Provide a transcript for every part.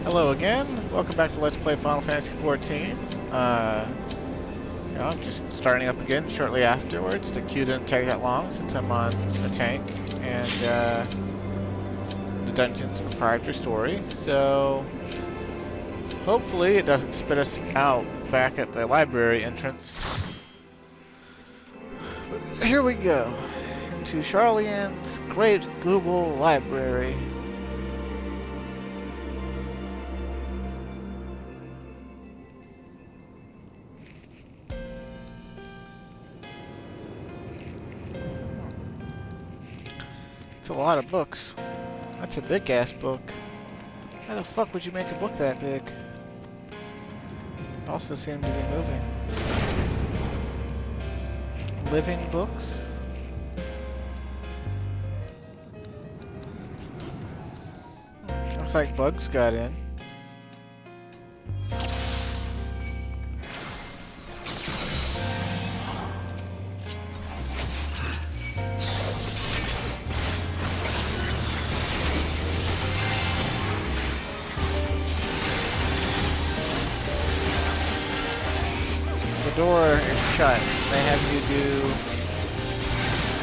Hello again. Welcome back to Let's Play Final Fantasy XIV. I'm just starting up again shortly afterwards. The queue didn't take that long since I'm on a tank, and the dungeon's proprietary story. So hopefully it doesn't spit us out back at the library entrance. But here we go into Charlian's Great Gubal Library. It's a lot of books. That's a big ass book. How the fuck would you make a book that big? It also seemed to be moving. Living books? Looks like bugs got in. The door is shut. They have you do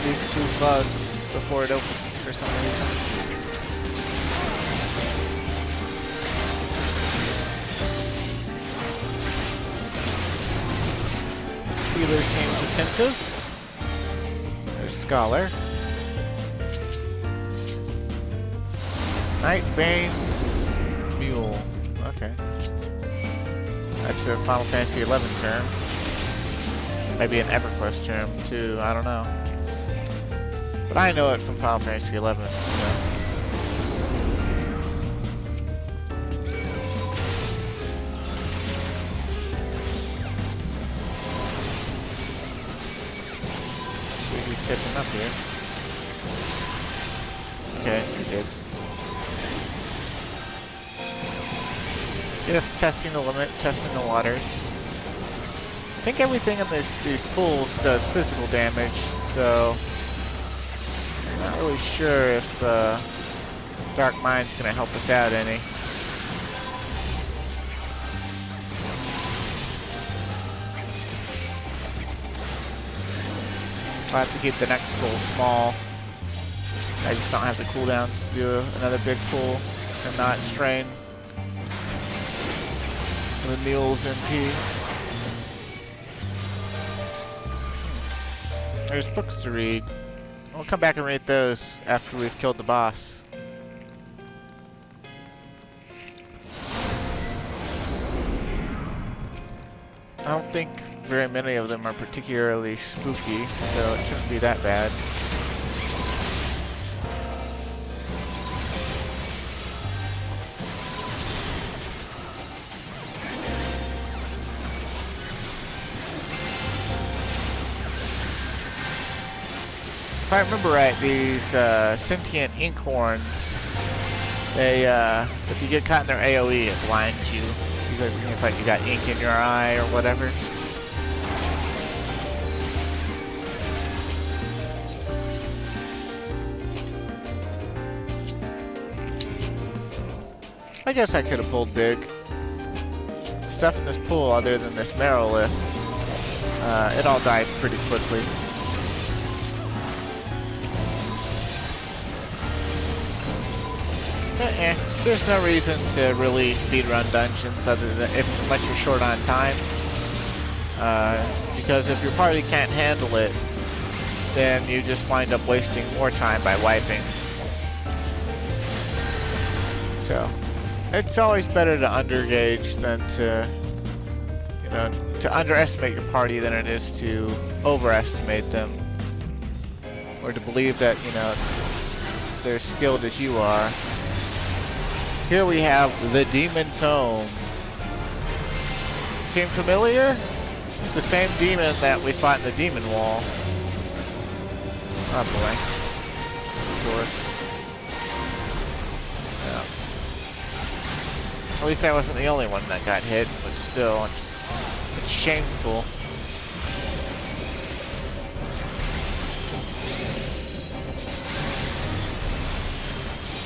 these two bugs before it opens for some reason. Healer seems attentive. There's Scholar. Nightbane's Mule. Okay. That's a Final Fantasy XI term. Maybe an EverQuest term too, I don't know. But I know it from Final Fantasy XI, so. We catching up here. Okay, we did. Just testing the limit, testing the waters. I think everything in these pools does physical damage, so I'm not really sure if Dark Mind's gonna help us out any. I'll have to keep the next pool small. I just don't have the cooldown to do another big pool and not strain the mules MP. There's books to read. We'll come back and read those after we've killed the boss. I don't think very many of them are particularly spooky, so it shouldn't be that bad. If I remember right, these sentient inkhorns, they, if you get caught in their AoE, it blinds you. It's like you got ink in your eye or whatever. I guess I could have pulled big. Stuff in this pool other than this Marrowlith, it all died pretty quickly. There's no reason to really speedrun dungeons other than unless you're short on time. Because if your party can't handle it, then you just wind up wasting more time by wiping. So, it's always better to undergauge than to, to underestimate your party than it is to overestimate them. Or to believe that, they're as skilled as you are. Here we have the Demon Tome. Seem familiar? It's the same demon that we fought in the Demon Wall. Oh boy. Of course. Yeah. At least I wasn't the only one that got hit, but still, it's shameful.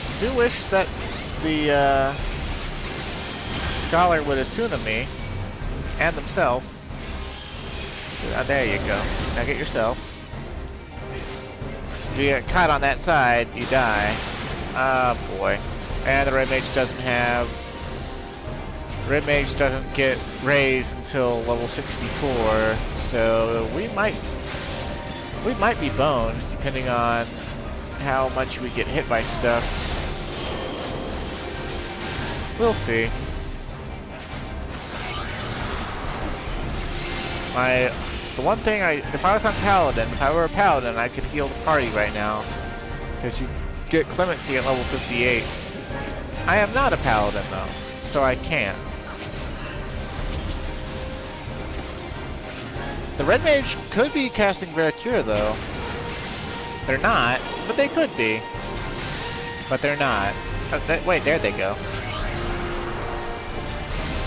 I do wish that the Scholar would assume me and themselves. There you go. Now get yourself. If you get caught on that side, you die. Ah, boy. And the Red Mage doesn't have... Red Mage doesn't get raised until level 64, so we might be boned, depending on how much we get hit by stuff. We'll see. The one thing if I was on Paladin, if I were a Paladin, I could heal the party right now. Because you get Clemency at level 58. I am not a Paladin though, so I can't. The Red Mage could be casting Veracure though. They're not, but they could be. But they're not. Wait, there they go.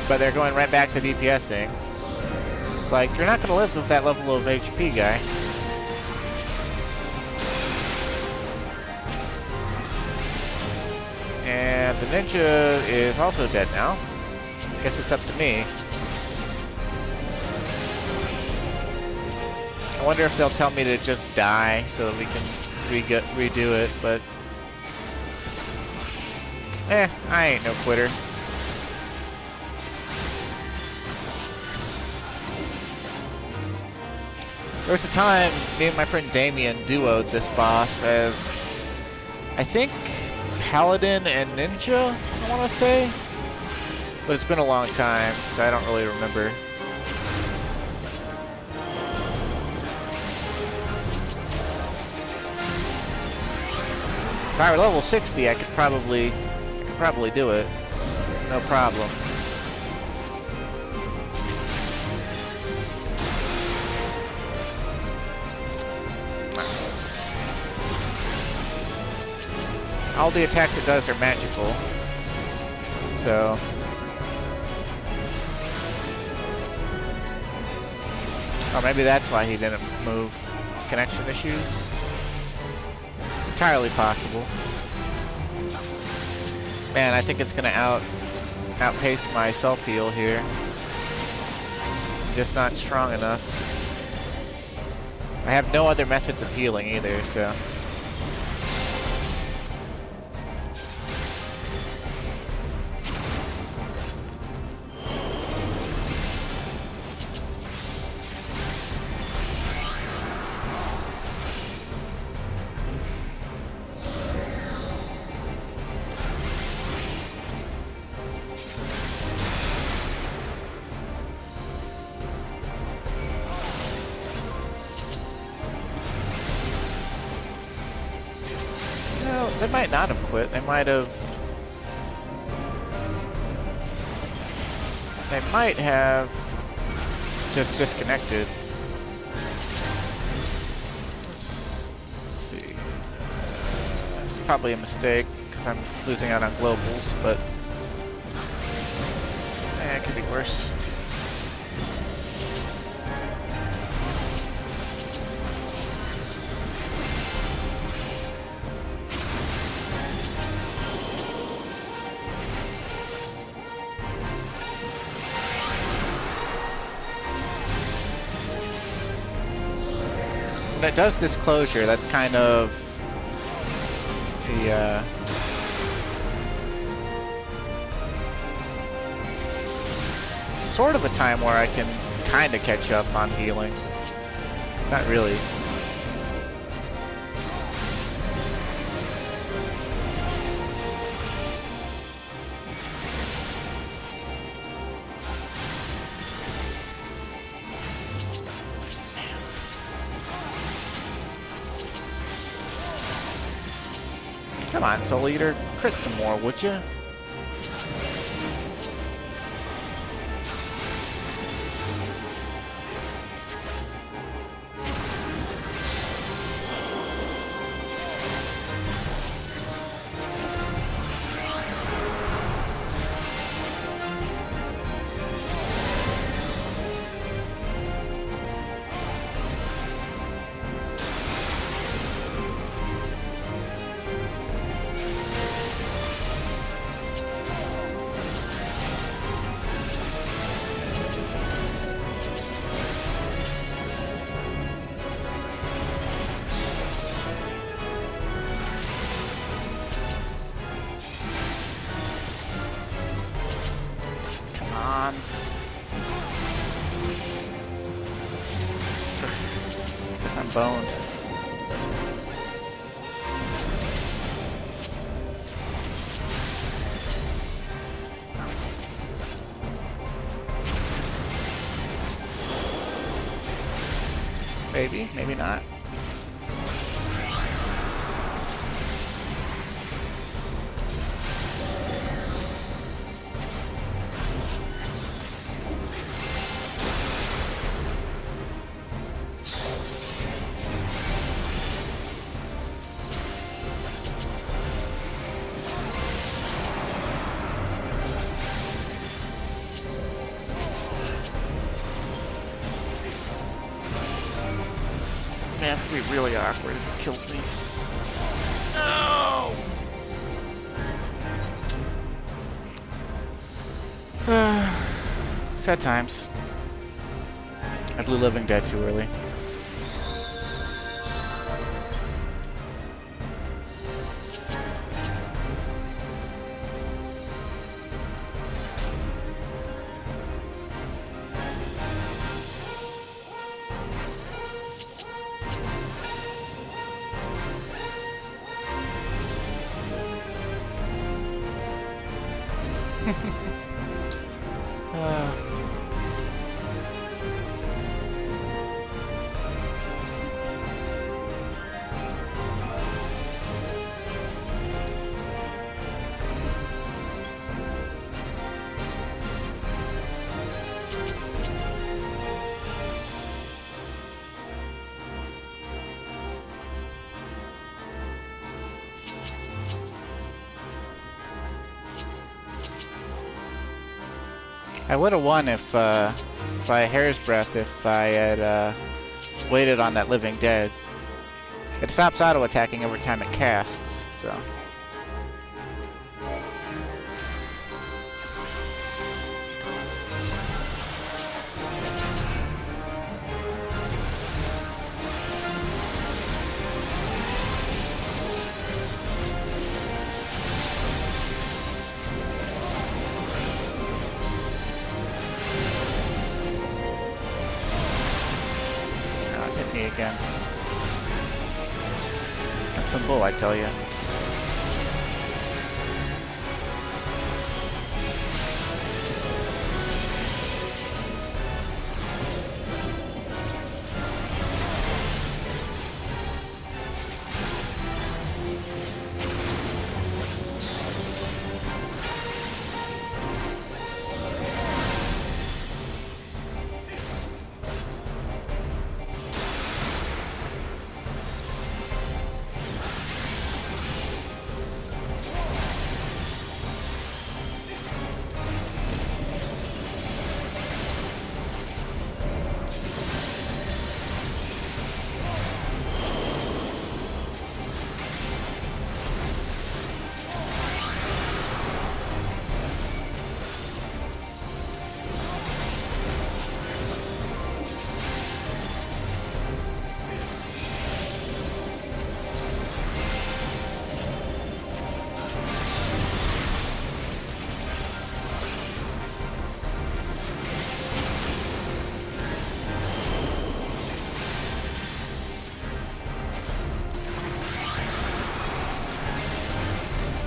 But they're going right back to DPSing. Like, you're not going to live with that level of HP, guy. And the ninja is also dead now. Guess it's up to me. I wonder if they'll tell me to just die so that we can redo it, but... I ain't no quitter. There was a time me and my friend Damien duoed this boss as, I think, Paladin and Ninja, I want to say? But it's been a long time, so I don't really remember. If I were level 60, I could probably do it. No problem. All the attacks it does are magical. So... or maybe that's why he didn't move. Connection issues? Entirely possible. Man, I think it's gonna outpace my self-heal here. I'm just not strong enough. I have no other methods of healing either, so... They might not have quit. They might have... They might have just disconnected. Let's see. It's probably a mistake because I'm losing out on globals, but it could be worse. When it does disclosure, that's kind of the sort of a time where I can kind of catch up on healing. Not really. Come on, Soul Eater, crit some more, would you? on. Guess I'm boned. Maybe, maybe not. Man, it's gonna be really awkward if it kills me. No! Sad times. I blew Living Dead too early. I would have won if, by a hair's breadth, if I had waited on that Living Dead. It stops auto-attacking every time it casts, so... Again. That's some bull, I tell you.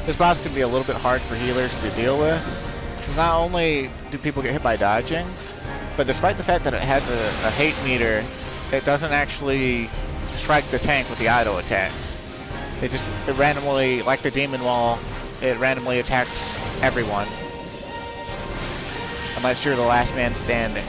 This boss can be a little bit hard for healers to deal with. Because not only do people get hit by dodging, but despite the fact that it has a hate meter, it doesn't actually strike the tank with the auto attacks. It randomly, like the demon wall, it randomly attacks everyone. Unless you're the last man standing.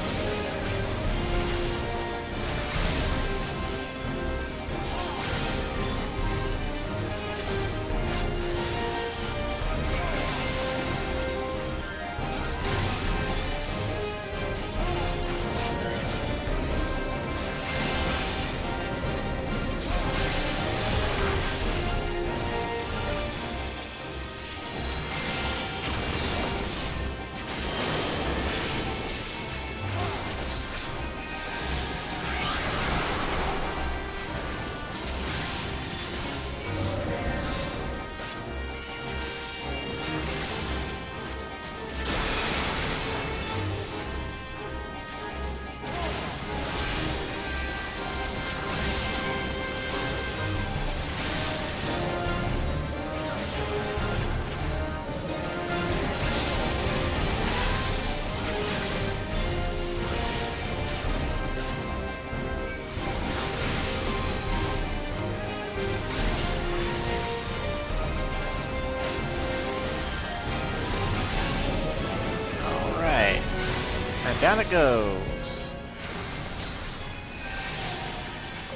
down it goes.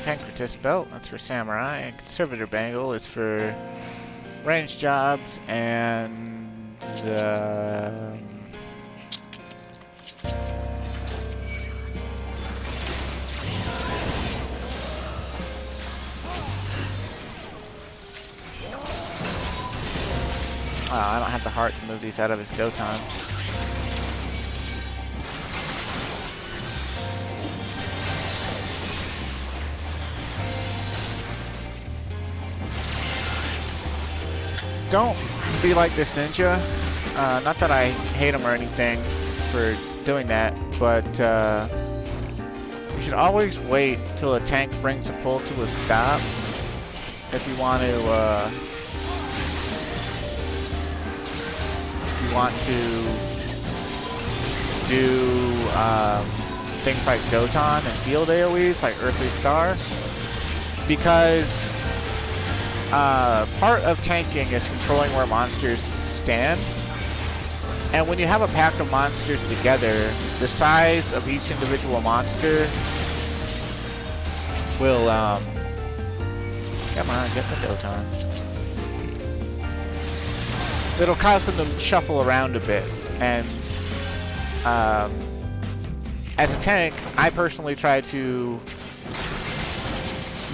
Pancreas belt, that's for samurai. And conservator bangle is for range jobs, and I don't have the heart to move these out of his go time. Don't be like this ninja. Not that I hate him or anything for doing that, but you should always wait till a tank brings a pull to a stop if you want to do things like Doton and field AoEs like Earthly Star, because part of tanking is controlling where monsters stand, and when you have a pack of monsters together, the size of each individual monster will come on, get the Doton. It'll cause them to shuffle around a bit, and as a tank, I personally try to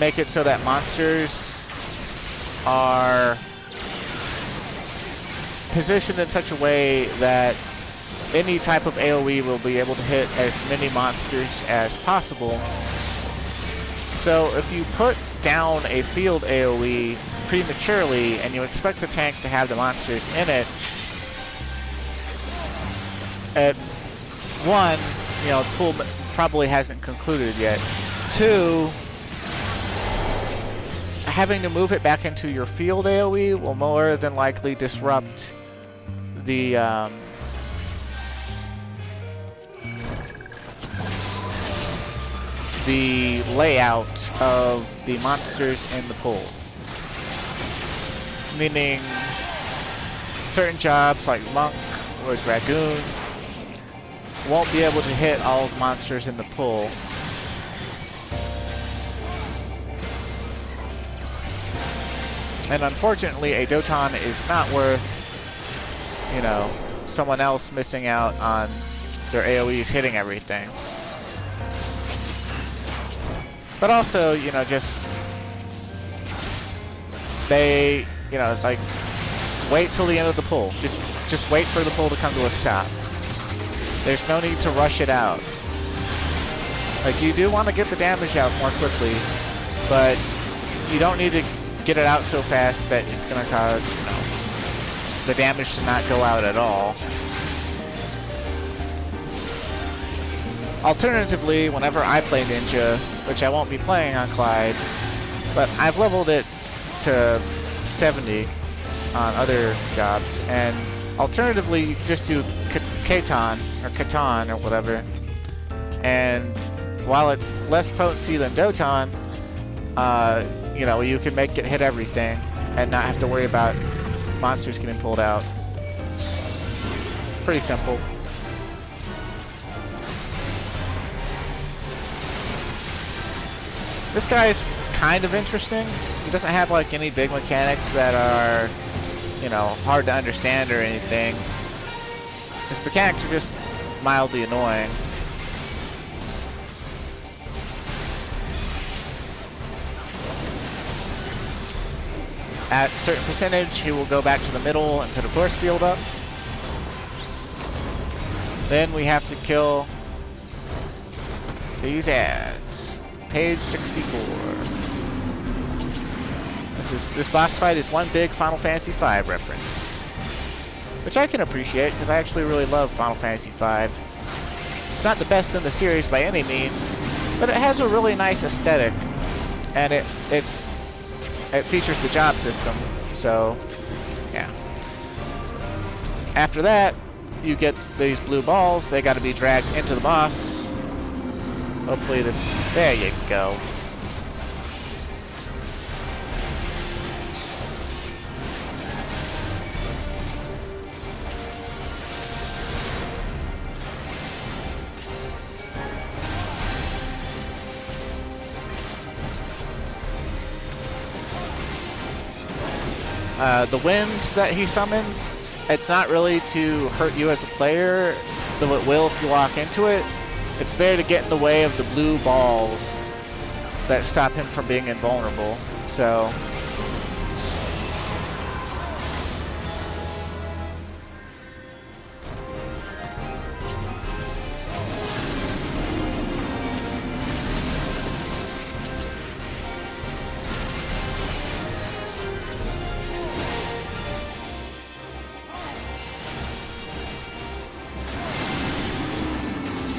make it so that monsters are positioned in such a way that any type of AoE will be able to hit as many monsters as possible. So if you put down a field AoE prematurely and you expect the tank to have the monsters in it, at one, you know, the pool probably hasn't concluded yet. Two, having to move it back into your field AoE will more than likely disrupt the layout of the monsters in the pool. Meaning certain jobs like Monk or Dragoon won't be able to hit all the monsters in the pool. And unfortunately, a Doton is not worth, you know, someone else missing out on their AoEs hitting everything. But also, you know, just they, you know, it's like wait till the end of the pull. Just wait for the pull to come to a stop. There's no need to rush it out. Like, you do want to get the damage out more quickly, but you don't need to get it out so fast that it's going to cause, you know, the damage to not go out at all. Alternatively, whenever I play Ninja, which I won't be playing on Clyde, but I've leveled it to 70 on other jobs, and alternatively, you can just do Katan or whatever, and while it's less potency than Doton, you know, you can make it hit everything and not have to worry about monsters getting pulled out. Pretty simple. This guy's kind of interesting. He doesn't have like any big mechanics that are, you know, hard to understand or anything. His mechanics are just mildly annoying. At a certain percentage, he will go back to the middle and put a force field up. Then we have to kill these ads. Page 64. This boss fight is one big Final Fantasy V reference, which I can appreciate because I actually really love Final Fantasy V. It's not the best in the series by any means, but it has a really nice aesthetic, and it features the job system. So, yeah. After that, you get these blue balls. They got to be dragged into the boss. Hopefully this... There you go. The wind that he summons, it's not really to hurt you as a player, though it will if you walk into it. It's there to get in the way of the blue balls that stop him from being invulnerable. So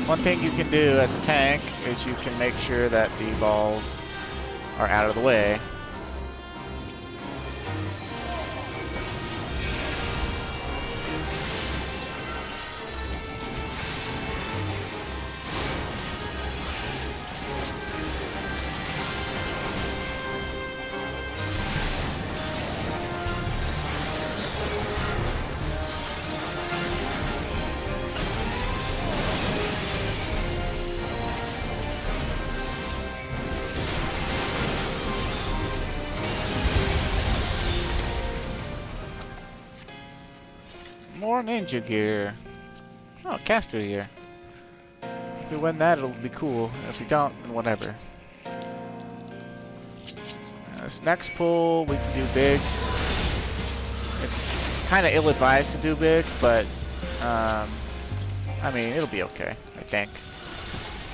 one thing you can do as a tank is you can make sure that the balls are out of the way. More ninja gear. Oh, caster gear. If we win that, it'll be cool. If we don't, then whatever. This next pull, we can do big. It's kind of ill-advised to do big, but I mean, it'll be okay, I think.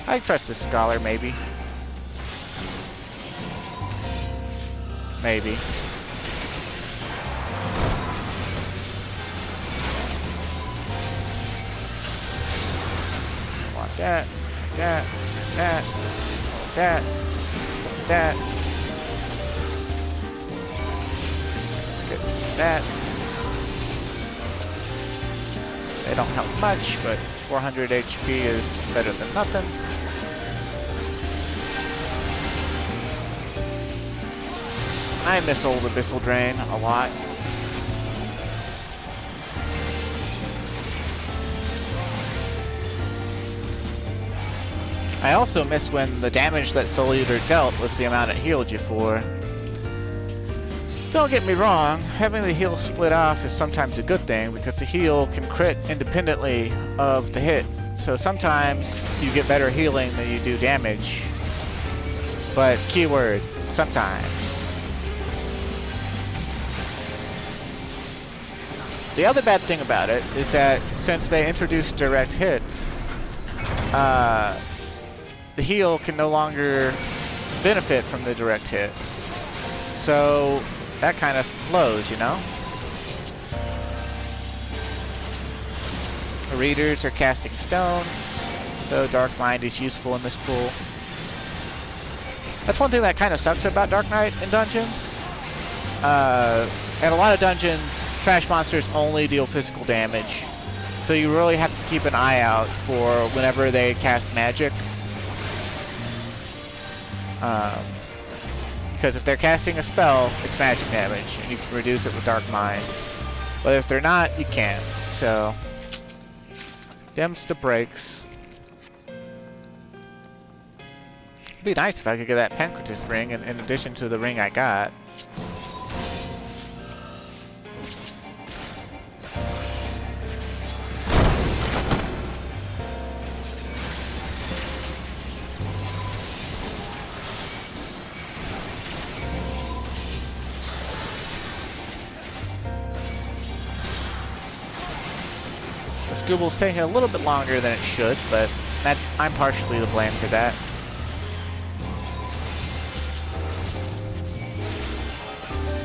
I trust this scholar, maybe. Maybe. That, that, that, that, that. Get that. They don't help much, but 400 HP is better than nothing. I miss old Abyssal Drain a lot. I also miss when the damage that Soul Eater dealt was the amount it healed you for. Don't get me wrong, having the heal split off is sometimes a good thing because the heal can crit independently of the hit. So sometimes you get better healing than you do damage. But keyword, sometimes. The other bad thing about it is that since they introduced direct hits, the heal can no longer benefit from the direct hit. So that kind of slows, you know? The readers are casting stone, so Dark Mind is useful in this pool. That's one thing that kind of sucks about Dark Knight in dungeons. In a lot of dungeons, trash monsters only deal physical damage. So you really have to keep an eye out for whenever they cast magic. Because if they're casting a spell, it's magic damage, and you can reduce it with Dark Mind. But if they're not, you can't. So, Dems to breaks. It'd be nice if I could get that Pancreas ring in addition to the ring I got. Gubal's taking a little bit longer than it should, but I'm partially to blame for that.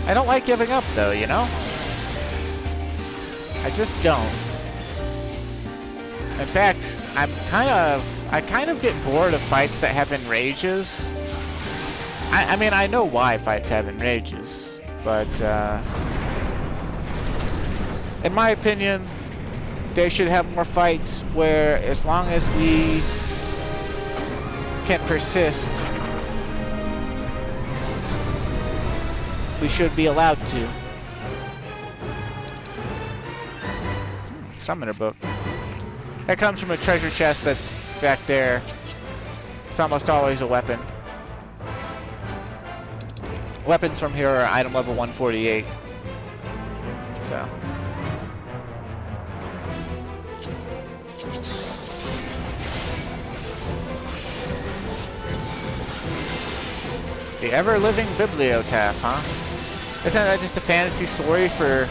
I don't like giving up though, you know? I just don't. In fact, I kind of get bored of fights that have enrages. I mean, I know why fights have enrages, but in my opinion, they should have more fights where, as long as we can persist, we should be allowed to. Summoner book. That comes from a treasure chest that's back there. It's almost always a weapon. Weapons from here are item level 148. so. The ever-living bibliotaph, huh? Isn't that just a fantasy story or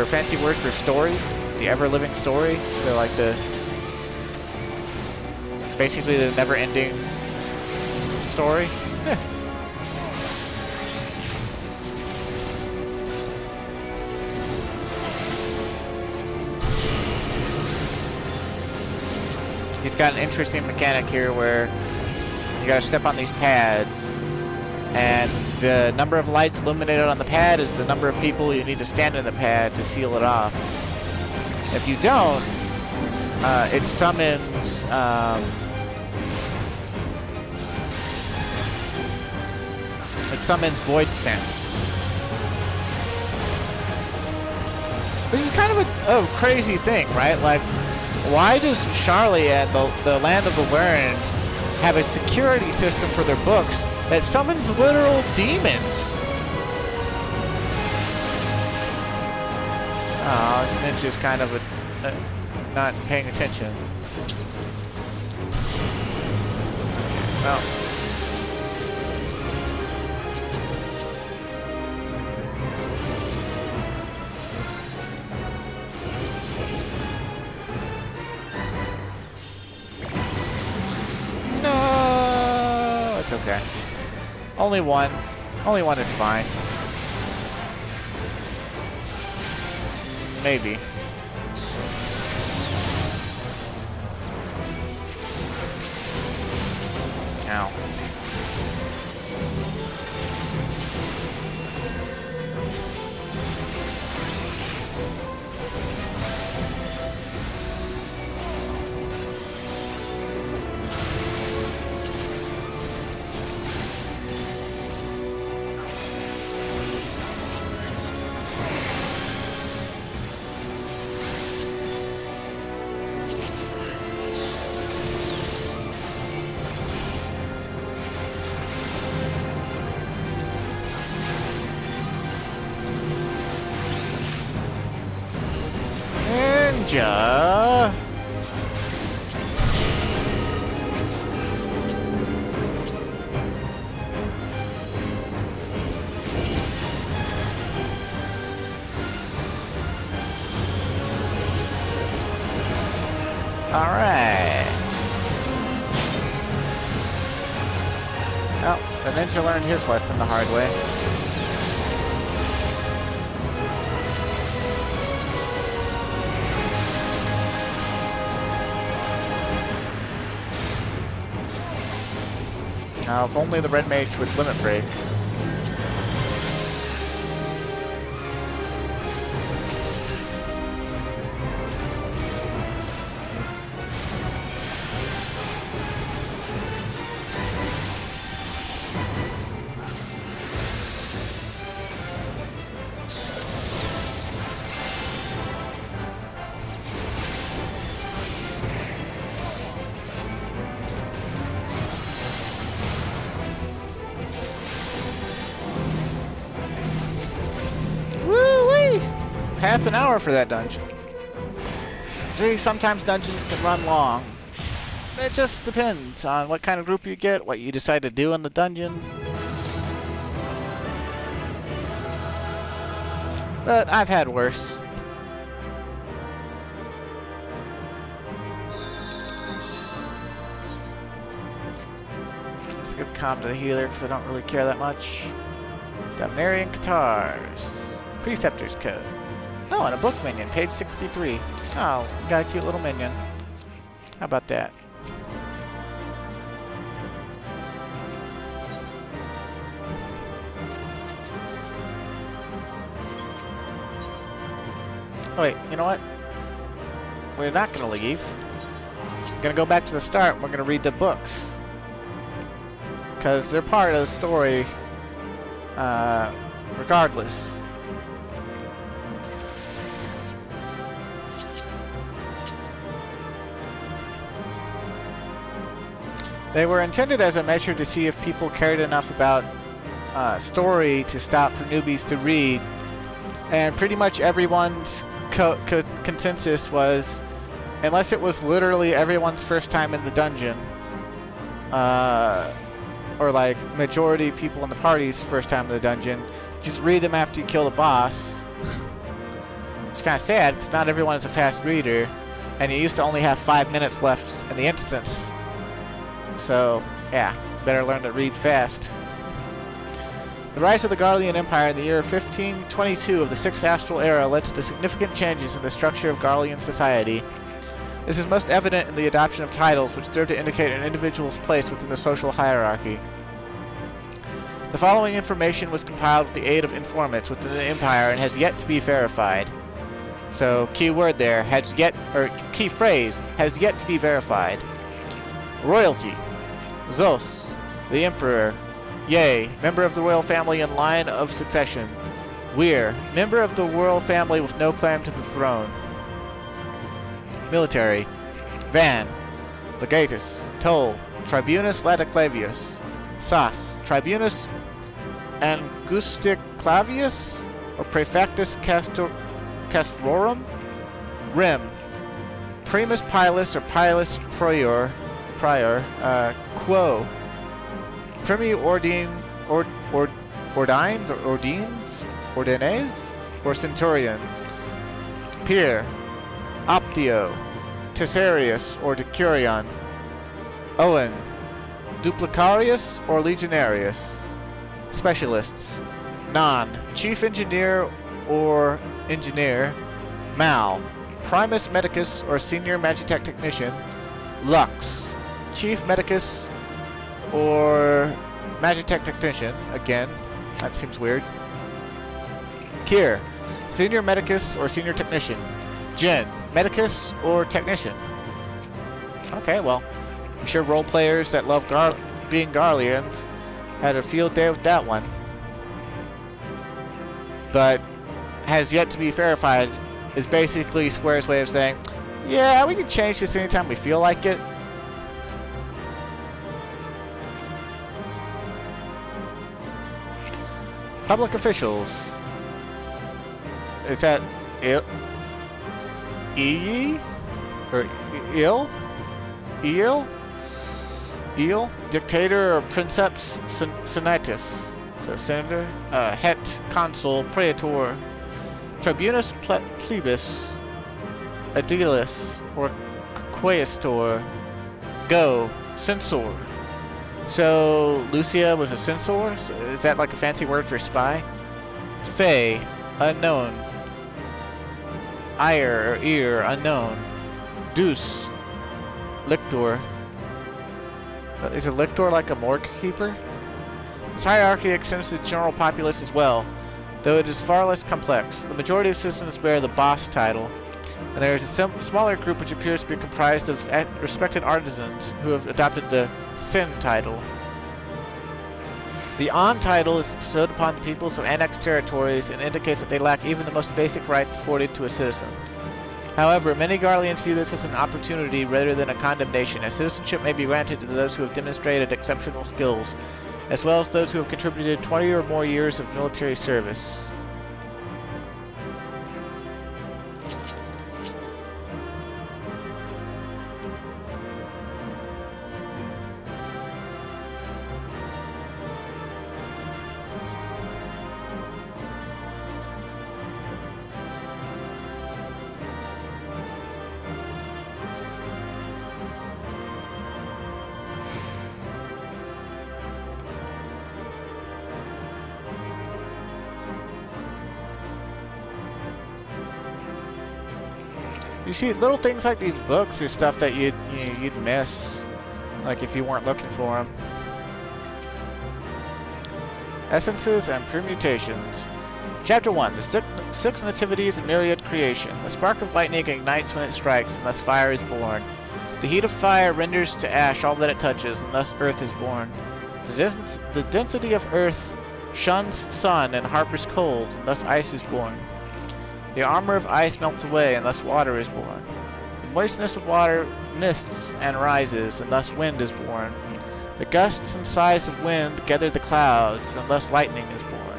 fancy word for story? The ever-living story? So like basically the never-ending story? He's got an interesting mechanic here where you gotta step on these pads, and the number of lights illuminated on the pad is the number of people you need to stand in the pad to seal it off. If you don't, it summons void scent. This is kind of a crazy thing, right? Like, why does Charlie and the Land of the Learned have a security system for their books that summons literal demons? Oh, this ninja's kind of not paying attention. Well. No, it's okay. Only one. Only one is fine. Maybe. Ow. Ninja. All right. Well, the ninja learned his lesson the hard way. Now, if only the red mage would limit break. Half an hour for that dungeon. See, sometimes dungeons can run long. It just depends on what kind of group you get, what you decide to do in the dungeon. But I've had worse. Let's get the comm to the healer because I don't really care that much. Got an Aryan Guitars. Preceptor's Code. Oh, and a book minion, page 63. Oh, got a cute little minion. How about that? Oh, wait, you know what? We're not going to leave. We're going to go back to the start and we're going to read the books. Because they're part of the story, regardless. They were intended as a measure to see if people cared enough about story to stop for newbies to read, And pretty much everyone's consensus was, unless it was literally everyone's first time in the dungeon, or like majority people in the party's first time in the dungeon, just read them after you kill the boss. It's kind of sad because not everyone is a fast reader, and you used to only have 5 minutes left in the instance. So, yeah, better learn to read fast. The rise of the Garlean Empire in the year 1522 of the Sixth Astral Era led to significant changes in the structure of Garlean society. This is most evident in the adoption of titles, which serve to indicate an individual's place within the social hierarchy. The following information was compiled with the aid of informants within the Empire and has yet to be verified. So, key word there, key phrase, has yet to be verified. Royalty. Zos, the Emperor. Ye, member of the royal family in line of succession. Weir, member of the royal family with no claim to the throne. Military. Van, Legatus. Toll, Tribunus Lataclavius. Sas, Tribunus Angusticlavius, or Praefectus Castrorum. Rim, Primus Pilus or Pilus Prior. Quo, Primi Ordines, or Centurion. Peer, Optio, Tessarius, or Decurion. Owen, Duplicarius, or Legionarius. Specialists. Non, Chief Engineer or Engineer. Mal, Primus Medicus, or Senior Magitech Technician. Lux, Chief Medicus or Magitech Technician. Again, that seems weird. Kier, Senior Medicus or Senior Technician. Jin, Medicus or Technician. Okay, well, I'm sure role players that love being Garleans had a field day with that one. But has yet to be verified is basically Square's way of saying, yeah, we can change this anytime we feel like it. Public officials. Is that Eel? Or Eel? Dictator or Princeps Senatus. So Senator. Het, Consul, Praetor. Tribunus Plebis. Aedilis, or Quaestor. Go, Censor. So, Lucia was a censor? So is that like a fancy word for spy? Fae, unknown. Ire, or ear, unknown. Deuce, Lictor. Is a Lictor like a morgue keeper? This hierarchy extends to the general populace as well, though it is far less complex. The majority of citizens bear the boss title, and there is a smaller group which appears to be comprised of respected artisans who have adopted the Sin title. The On title is bestowed upon the peoples of annexed territories and indicates that they lack even the most basic rights afforded to a citizen. However, many Garleans view this as an opportunity rather than a condemnation, as citizenship may be granted to those who have demonstrated exceptional skills, as well as those who have contributed 20 or more years of military service. You see, little things like these books are stuff that you'd miss, like if you weren't looking for them. Essences and Permutations. Chapter 1. The six nativities of myriad creation. The spark of lightning ignites when it strikes, and thus fire is born. The heat of fire renders to ash all that it touches, and thus earth is born. The density of earth shuns sun and harbors cold, and thus ice is born. The armor of ice melts away, and thus water is born. The moistness of water mists and rises, and thus wind is born. The gusts and sighs of wind gather the clouds, and thus lightning is born.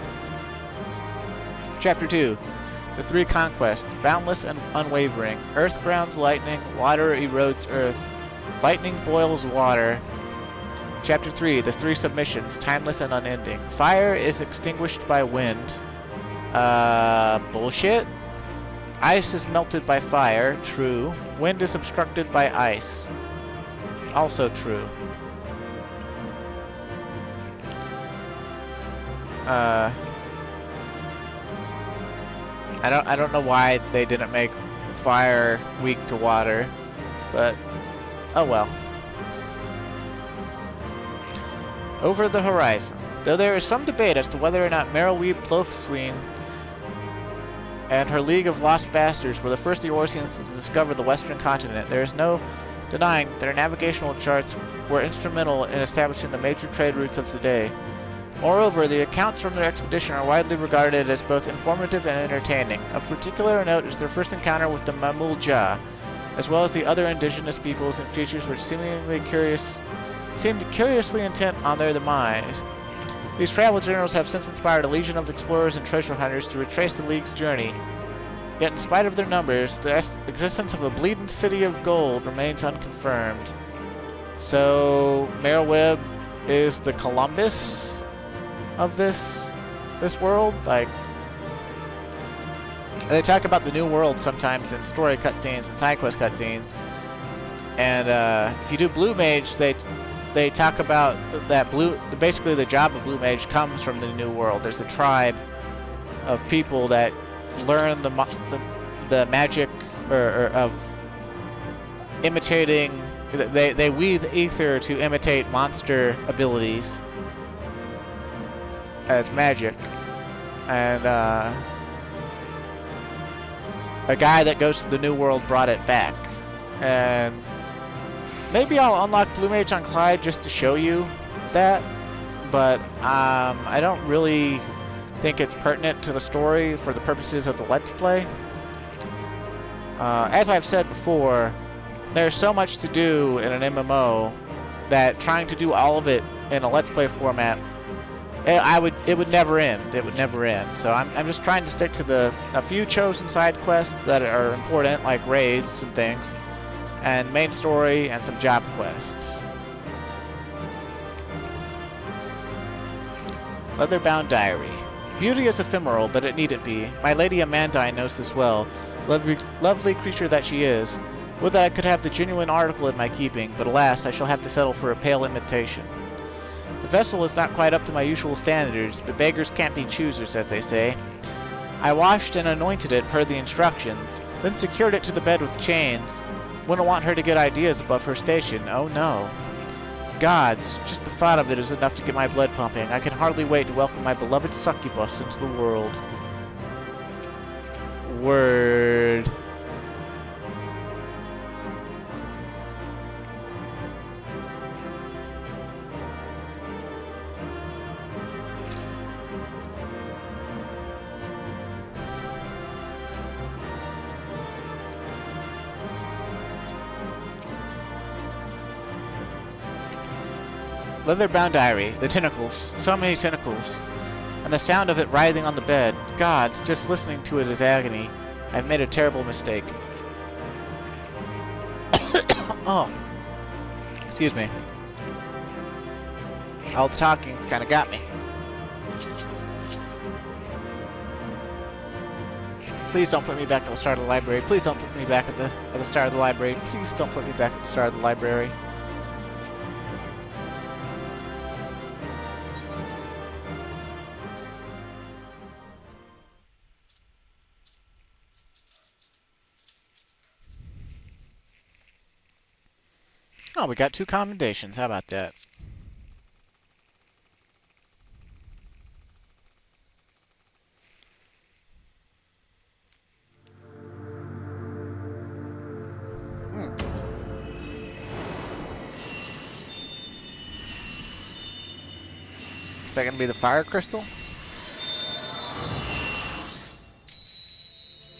Chapter 2. The three conquests, boundless and unwavering. Earth grounds lightning, water erodes earth. Lightning boils water. Chapter 3, the three submissions, timeless and unending. Fire is extinguished by wind. Bullshit? Ice is melted by fire, true. Wind is obstructed by ice. Also true. I don't know why they didn't make fire weak to water, but oh well. Over the horizon. Though there is some debate as to whether or not Merylweeb Plothsween and her League of Lost Bastards were the first Eorzeans to discover the western continent, there is no denying that their navigational charts were instrumental in establishing the major trade routes of the day. Moreover, the accounts from their expedition are widely regarded as both informative and entertaining. Of particular note is their first encounter with the Mamul-Ja, as well as the other indigenous peoples and creatures which seemed curiously intent on their demise. These travel journals have since inspired a legion of explorers and treasure hunters to retrace the League's journey. Yet in spite of their numbers, the existence of a bleeding city of gold remains unconfirmed. So, Merylweeb is the Columbus of this world? Like, they talk about the new world sometimes in story cutscenes and side quest cutscenes. And if you do Blue Mage, they talk about that basically the job of Blue Mage comes from the new world. There's a tribe of people that learn the magic or of imitating. They weave ether to imitate monster abilities as magic, and a guy that goes to the new world brought it back. And maybe I'll unlock Blue Mage on Clyde just to show you that, but I don't really think it's pertinent to the story for the purposes of the Let's Play. As I've said before, there's so much to do in an MMO that trying to do all of it in a Let's Play format, it would never end. It would never end. So I'm just trying to stick to a few chosen side quests that are important, like raids and things, and main story and some job quests. Leatherbound Diary. Beauty is ephemeral, but it needn't be. My lady Amandine knows this well. Lovely creature that she is. Would that I could have the genuine article in my keeping, but alas, I shall have to settle for a pale imitation. The vessel is not quite up to my usual standards, but beggars can't be choosers, as they say. I washed and anointed it per the instructions, then secured it to the bed with chains. Wouldn't want her to get ideas above her station, oh no. Gods, just the thought of it is enough to get my blood pumping. I can hardly wait to welcome my beloved succubus into the world. Word. Leatherbound Diary. The tentacles. So many tentacles. And the sound of it writhing on the bed. God, just listening to it is agony. I've made a terrible mistake. Oh. Excuse me. All the talking's kind of got me. Please don't put me back at the start of the library. Please don't put me back at the start of the library. Please don't put me back at the start of the library. Oh, we got 2 commendations. How about that? Is that gonna be the fire crystal?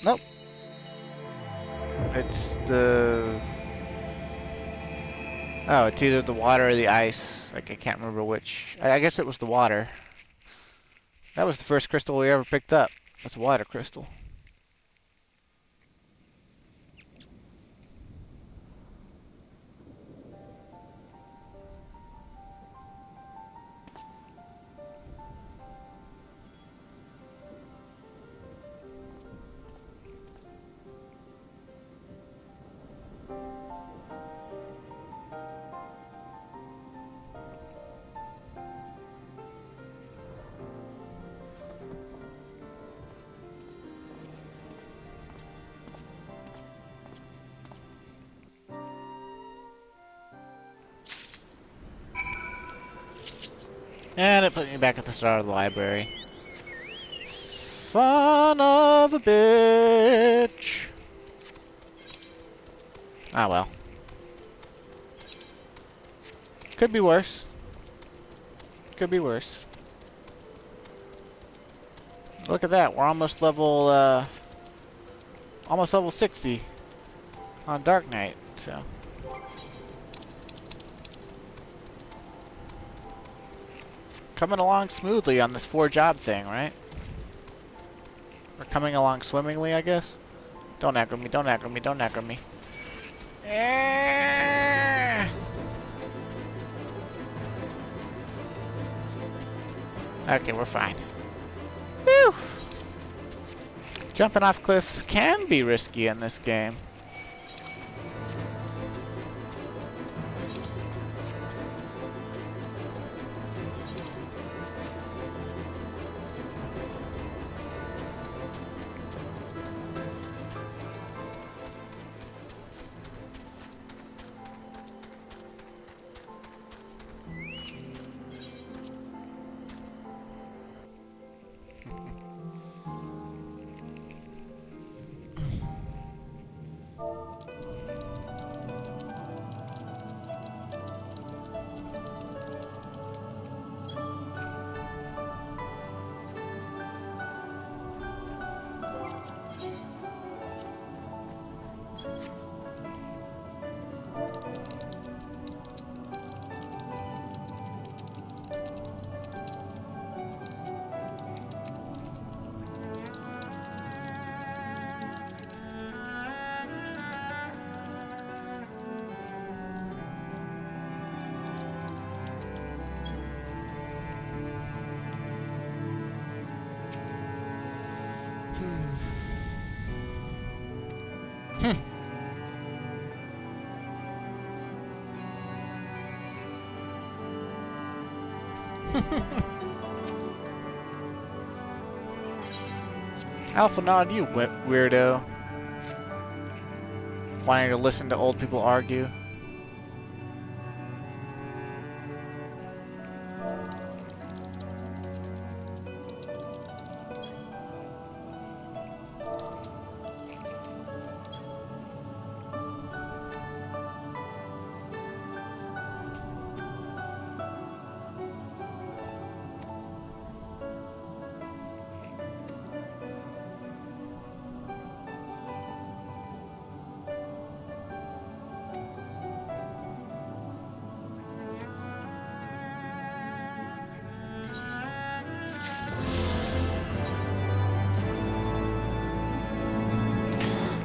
Nope. It's the... Oh, it's either the water or the ice. Like, I can't remember which. I guess it was the water. That was the first crystal we ever picked up. That's a water crystal. And it put me back at the start of the library. Son of a bitch! Ah well. Could be worse. Could be worse. Look at that, we're almost level 60 on Dark Knight, so. Coming along smoothly on this 4-job thing, right? We're coming along swimmingly, I guess. Don't aggro me, don't aggro me, don't aggro me. Okay, we're fine. Whew! Jumping off cliffs can be risky in this game. Alpha nod, you weirdo. Wanting to listen to old people argue.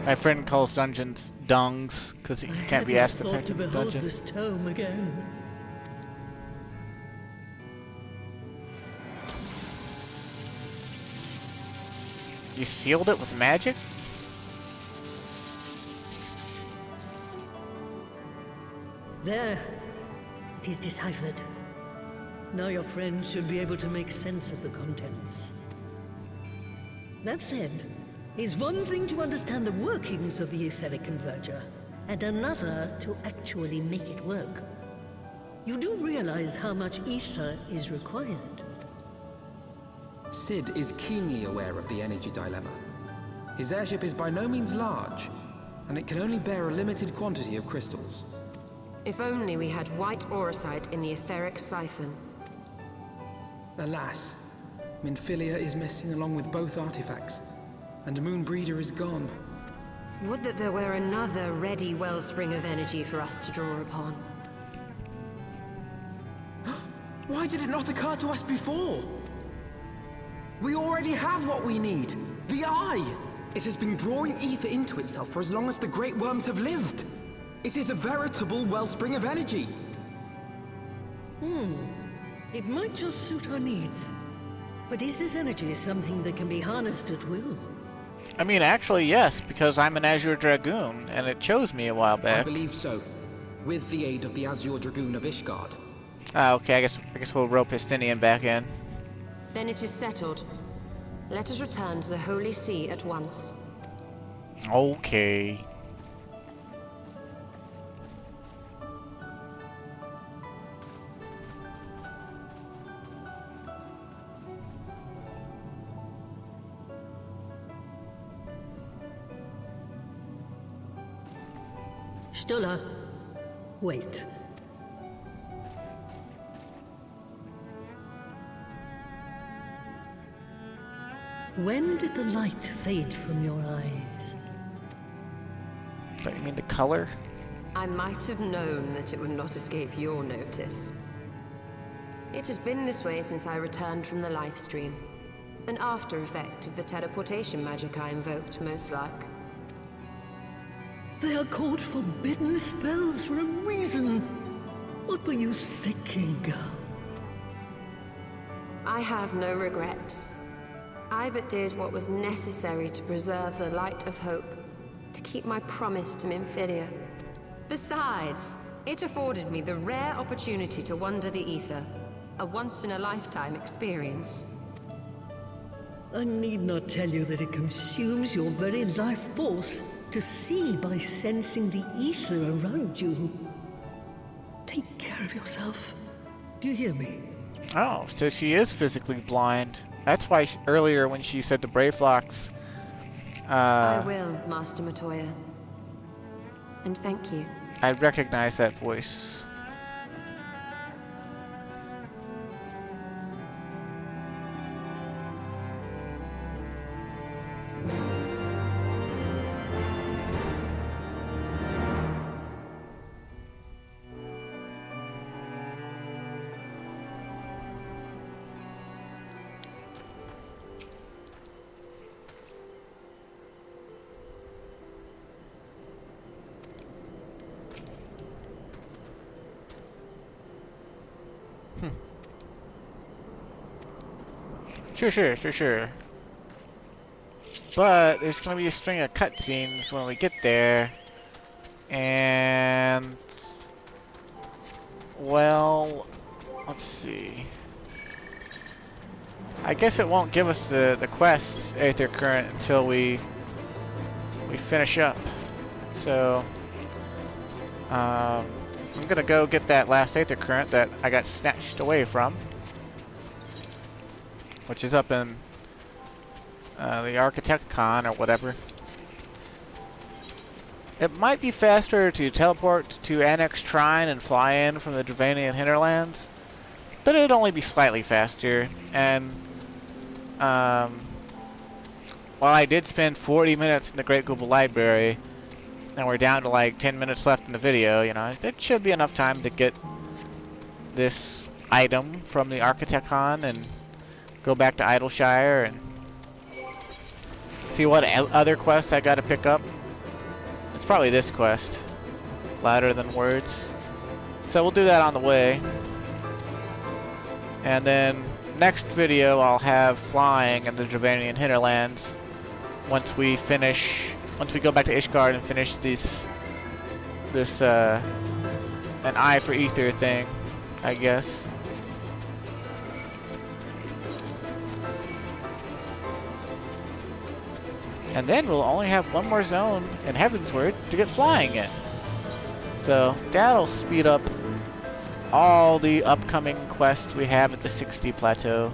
My friend calls dungeons dungs because he can't be asked to thought to the behold dungeon. this tome again. You sealed it with magic? There. It is deciphered. Now your friend should be able to make sense of the contents. That said, it's one thing to understand the workings of the etheric converger, and another to actually make it work. You do realize how much ether is required? Sid is keenly aware of the energy dilemma. His airship is by no means large, and it can only bear a limited quantity of crystals. If only we had white auracite in the etheric siphon. Alas, Minfilia is missing along with both artifacts, and Moonbreeder is gone. Would that there were another ready wellspring of energy for us to draw upon. Why did it not occur to us before? We already have what we need! The Eye! It has been drawing ether into itself for as long as the Great Worms have lived! It is a veritable wellspring of energy! It might just suit our needs. But is this energy something that can be harnessed at will? I mean, actually, yes, because I'm an Azure Dragoon, and it chose me a while I back. believe so. With the aid of the Azure Dragoon of Ishgard. Ah, okay, I guess we'll rope Justinian back in. Then it is settled. Let us return to the Holy See at once. Okay. Stola, wait. When did the light fade from your eyes? Don't you mean the color? I might have known that it would not escape your notice. It has been this way since I returned from the life stream. An after effect of the teleportation magic I invoked, most like. They are called forbidden spells for a reason. What were you thinking, girl? I have no regrets. I but did what was necessary to preserve the light of hope, to keep my promise to Minfilia. Besides, it afforded me the rare opportunity to wander the ether, a once-in-a-lifetime experience. I need not tell you that it consumes your very life force to see by sensing the ether around you. Take care of yourself. Do you hear me? Oh, so she is physically blind. That's why earlier when she said to Brayflox, I will, Master Matoya. And thank you. I recognize that voice. Sure. But there's gonna be a string of cutscenes when we get there. And... well... let's see... I guess it won't give us the quest, Aether Current, until we finish up. So... I'm gonna go get that last Aether Current that I got snatched away from. Which is up in the Architecticon or whatever. It might be faster to teleport to Annex Shrine and fly in from the Dravanian hinterlands, but it'd only be slightly faster. And while I did spend 40 minutes in the Great Gubal Library, and we're down to like 10 minutes left in the video, you know, it should be enough time to get this item from the Architecticon and go back to Idleshire and see what other quests I gotta pick up. It's probably this quest. Louder than words. So we'll do that on the way. And then next video I'll have flying in the Dravanian hinterlands once we go back to Ishgard and finish this an eye for ether thing, I guess. And then we'll only have one more zone in Heavensward to get flying in. So that'll speed up all the upcoming quests we have at the 60 plateau.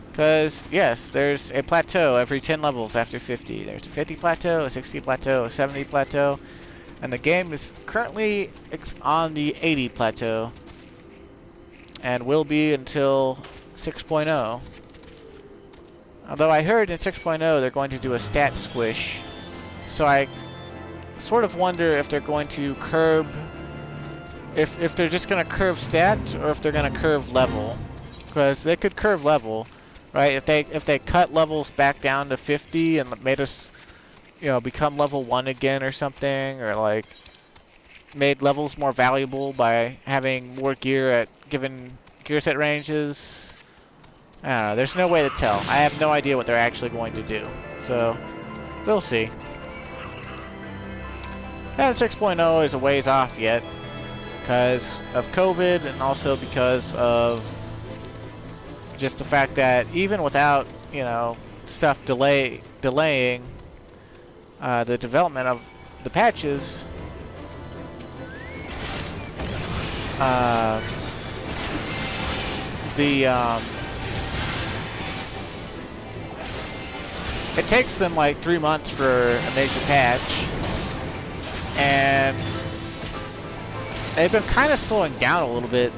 Because, yes, there's a plateau every 10 levels after 50. There's a 50 plateau, a 60 plateau, a 70 plateau. And the game is currently on the 80 plateau. And will be until 6.0. Although I heard in 6.0 they're going to do a stat squish, so I sort of wonder if they're going to curb, if they're just going to curve stats or if they're going to curve level, because they could curve level, right? If they cut levels back down to 50 and made us, you know, become level 1 again or something, or like made levels more valuable by having more gear at given gear set ranges. I don't know, there's no way to tell. I have no idea what they're actually going to do. So, we'll see. And 6.0 is a ways off yet, because of COVID and also because of just the fact that even without, you know, stuff delaying the development of the patches, it takes them like 3 months for a major patch, and they've been kind of slowing down a little bit.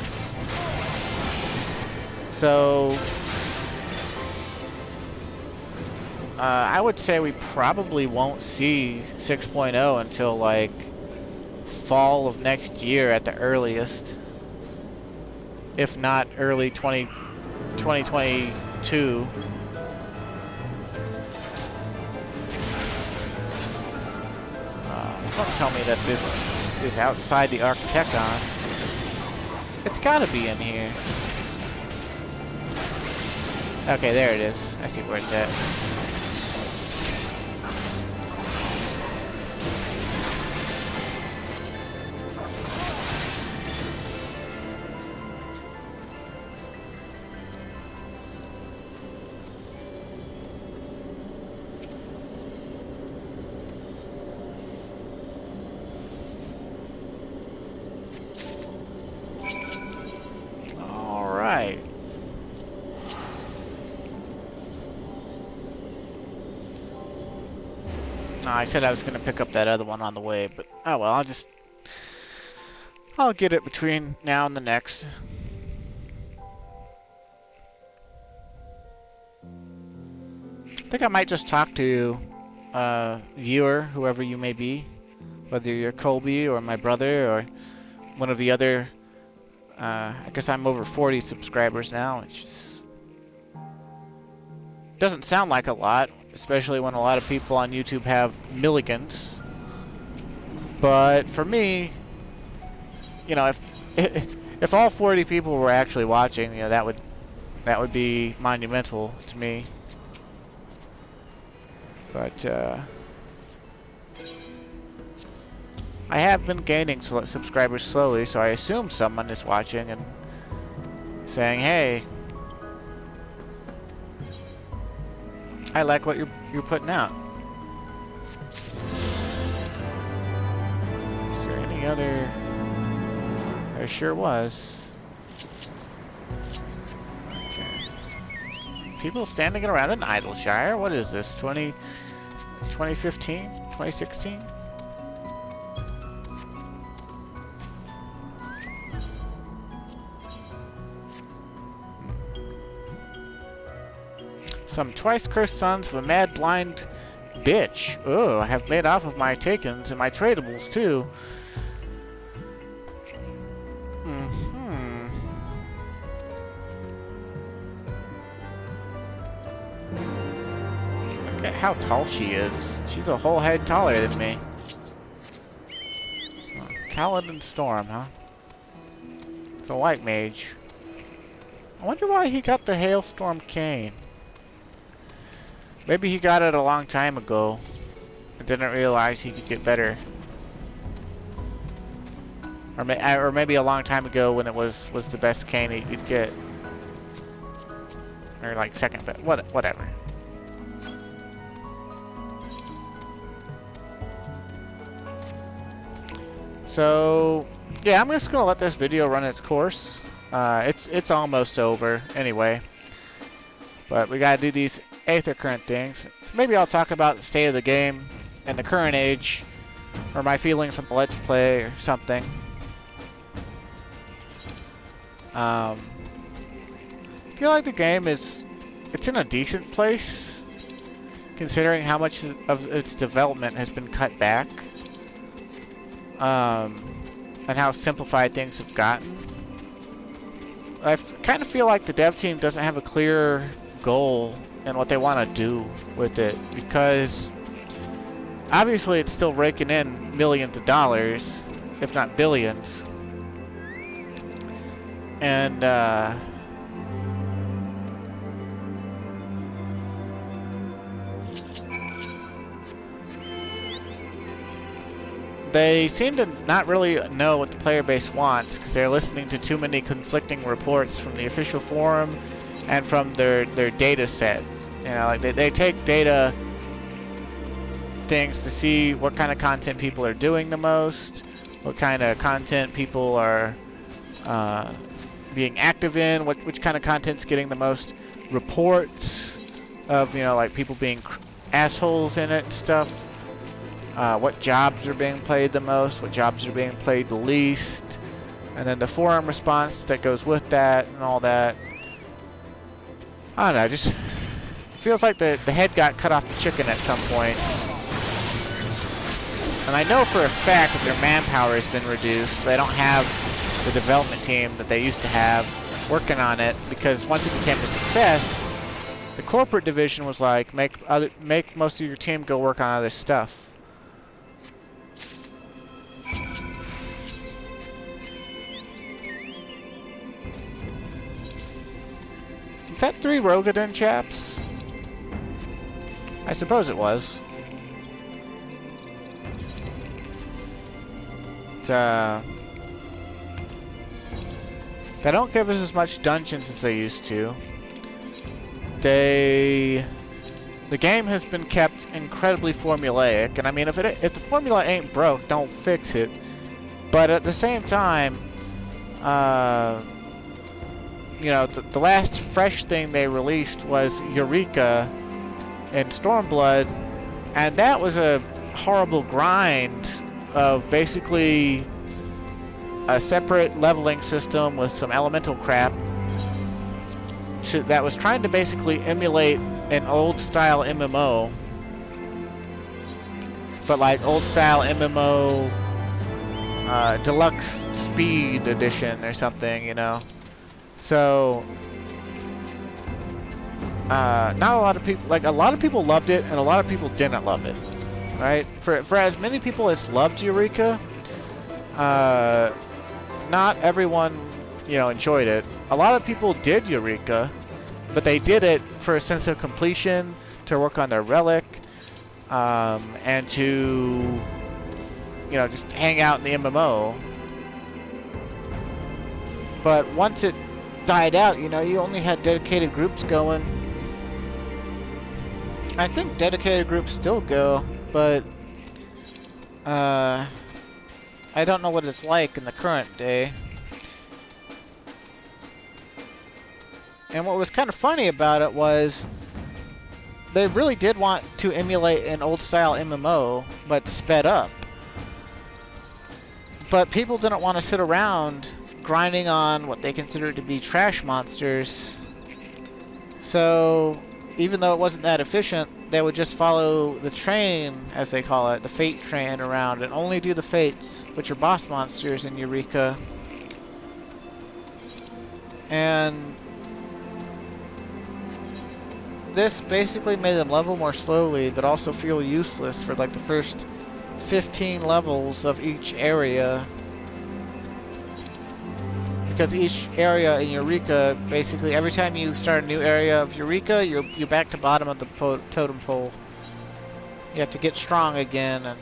So I would say we probably won't see 6.0 until like fall of next year at the earliest, if not early 2022. Don't tell me that this is outside the Architecton. It's gotta be in here. Okay, there it is. I see where it's at. I said I was going to pick up that other one on the way, but oh well, I'll get it between now and the next. I think I might just talk to viewer, whoever you may be, whether you're Colby or my brother or one of the other. I guess I'm over 40 subscribers now, which is, doesn't sound like a lot, especially when a lot of people on YouTube have milligans. But for me, you know, if all 40 people were actually watching, you know, that would be monumental to me. But I have been gaining subscribers slowly, so I assume someone is watching and saying, "Hey, I like what you're putting out." Is there any other? There sure was. Okay. People standing around in Idleshire. What is this? 2015? 2016? Some twice-cursed sons of a mad blind bitch. Oh, I have made off of my takens and my tradables too. Look at how tall she is. She's a whole head taller than me. Oh, Kaladin Storm, huh? It's a white mage. I wonder why he got the Hailstorm Cane. Maybe he got it a long time ago and didn't realize he could get better. Or maybe a long time ago when it was the best cane he could get. Or like second best. Whatever. So, yeah, I'm just going to let this video run its course. It's almost over anyway. But we got to do these Aether Current things. So maybe I'll talk about the state of the game in the current age, or my feelings on the Let's Play or something. I feel like the game it's in a decent place, considering how much of its development has been cut back, and how simplified things have gotten. I kind of feel like the dev team doesn't have a clear goal and what they want to do with it, because obviously it's still raking in millions of dollars, if not billions, and they seem to not really know what the player base wants, because they're listening to too many conflicting reports from the official forum and from their data set. You know, like they take data things to see what kind of content people are doing the most, what kind of content people are being active in, which kind of content's getting the most reports of, you know, like people being assholes in it and stuff. what jobs are being played the most, what jobs are being played the least, and then the forum response that goes with that and all that. I don't know, just feels like the head got cut off the chicken at some point. And I know for a fact that their manpower has been reduced. They don't have the development team that they used to have working on it, because once it became a success, the corporate division was like, make most of your team go work on other stuff. Is that 3 Rogadin chaps? I suppose it was. They don't give us as much dungeons as they used to. The game has been kept incredibly formulaic, and I mean, if the formula ain't broke, don't fix it. But at the same time, you know, the last fresh thing they released was Eureka and Stormblood, and that was a horrible grind of basically a separate leveling system with some elemental crap that was trying to basically emulate an old style MMO, but like old style MMO deluxe speed edition or something, you know. So not a lot of people, like a lot of people loved it and a lot of people didn't love it, right? For as many people as loved Eureka, not everyone, you know, enjoyed it. A lot of people did Eureka, but they did it for a sense of completion, to work on their relic, and to, you know, just hang out in the MMO. But once it died out, you know, you only had dedicated groups going. I think dedicated groups still go, but I don't know what it's like in the current day. And what was kind of funny about it was they really did want to emulate an old style MMO, but sped up. But people didn't want to sit around grinding on what they considered to be trash monsters. So even though it wasn't that efficient, they would just follow the train, as they call it, the fate train around, and only do the fates, which are boss monsters in Eureka. And this basically made them level more slowly, but also feel useless for like the first 15 levels of each area. Because each area in Eureka, basically every time you start a new area of Eureka, you're back to bottom of the totem pole. You have to get strong again, and